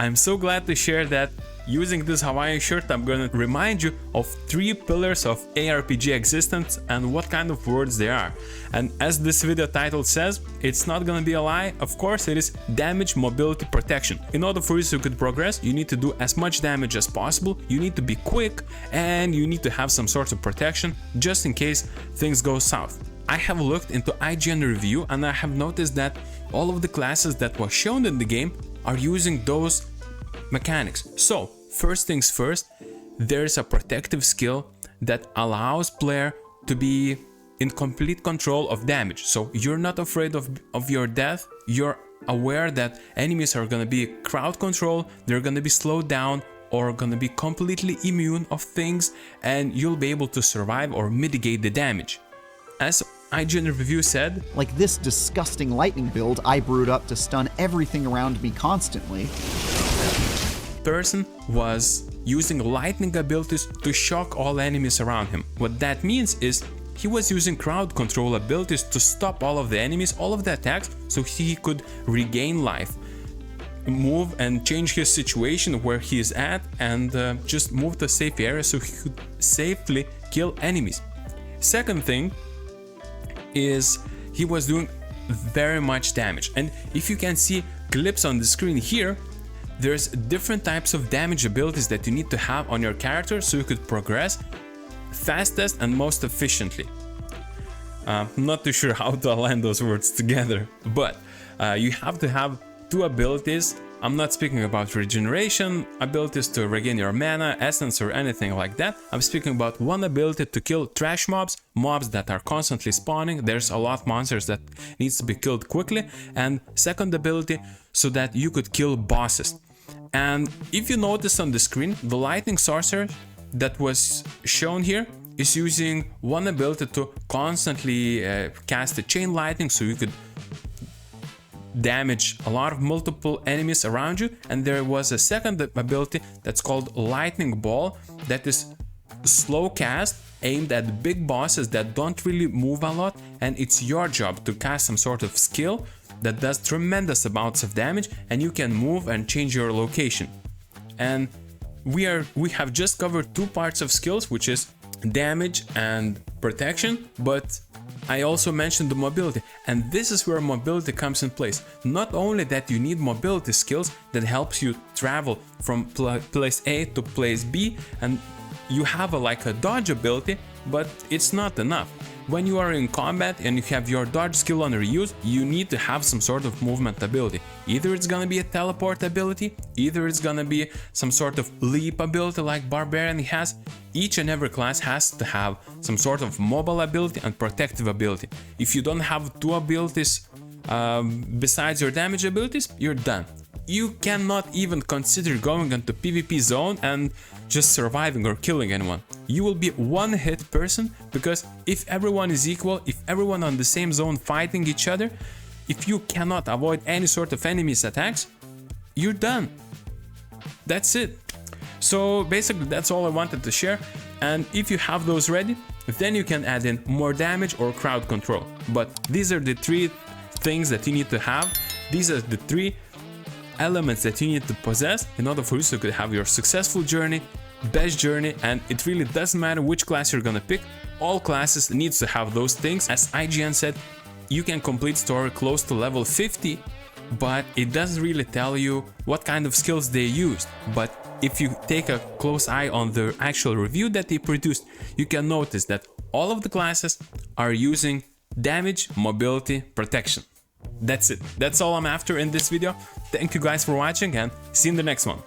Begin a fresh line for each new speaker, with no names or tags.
I'm so glad to share that using this Hawaiian shirt I'm gonna remind you of 3 pillars of ARPG existence and what kind of words they are. And as this video title says, it's not gonna be a lie, of course it is damage, mobility, protection. In order for you to could progress, you need to do as much damage as possible, you need to be quick, and you need to have some sort of protection just in case things go south. I have looked into IGN review and I have noticed that all of the classes that were shown in the game are using those mechanics. So first things first, there's a protective skill that allows player to be in complete control of damage. So you're not afraid of your death, you're aware that enemies are gonna be crowd control, they're gonna be slowed down or gonna be completely immune of things, and you'll be able to survive or mitigate the damage. As IGN review said,
like this disgusting lightning build I brewed up to stun everything around me constantly.
Person was using lightning abilities to shock all enemies around him. What that means is he was using crowd control abilities to stop all of the enemies, all of the attacks, so he could regain life, move and change his situation where he is at, and just move to a safe area so he could safely kill enemies. Second thing is he was doing very much damage, and if you can see clips on the screen here, there's different types of damage abilities that you need to have on your character so you could progress fastest and most efficiently. Not too sure how to align those words together, but you have to have 2 abilities. I'm not speaking about regeneration abilities to regain your mana, essence, or anything like that. I'm speaking about one ability to kill trash mobs, mobs that are constantly spawning. There's a lot of monsters that needs to be killed quickly, and second ability so that you could kill bosses. And if you notice on the screen, the lightning sorcerer that was shown here is using one ability to constantly cast a chain lightning so you could damage a lot of multiple enemies around you, and there was a second ability that's called lightning ball that is slow cast aimed at big bosses that don't really move a lot, and it's your job to cast some sort of skill that does tremendous amounts of damage, and you can move and change your location. And we have just covered 2 parts of skills, which is damage and protection, but I also mentioned the mobility, and this is where mobility comes in place. Not only that you need mobility skills that helps you travel from place A to place B, and you have like a dodge ability, but it's not enough. When you are in combat and you have your dodge skill on reuse, you need to have some sort of movement ability. Either it's gonna be a teleport ability, either it's gonna be some sort of leap ability like Barbarian has. Each and every class has to have some sort of mobile ability and protective ability. If you don't have 2 abilities besides your damage abilities, you're done. You cannot even consider going into PvP zone and just surviving or killing anyone. You will be one hit person, because if everyone is equal, if everyone on the same zone fighting each other, if you cannot avoid any sort of enemy's attacks, you're done. That's it. So basically that's all I wanted to share, and if you have those ready, then you can add in more damage or crowd control. But these are the 3 things that you need to have. These are the 3 elements that you need to possess in order for you to have your successful journey, best journey, and it really doesn't matter which class you're gonna pick. All classes needs to have those things. As IGN said, you can complete story close to level 50, but it doesn't really tell you what kind of skills they used. But if you take a close eye on the actual review that they produced, you can notice that all of the classes are using damage, mobility, protection. That's it. That's all I'm after in this video. Thank you guys for watching, and see you in the next one.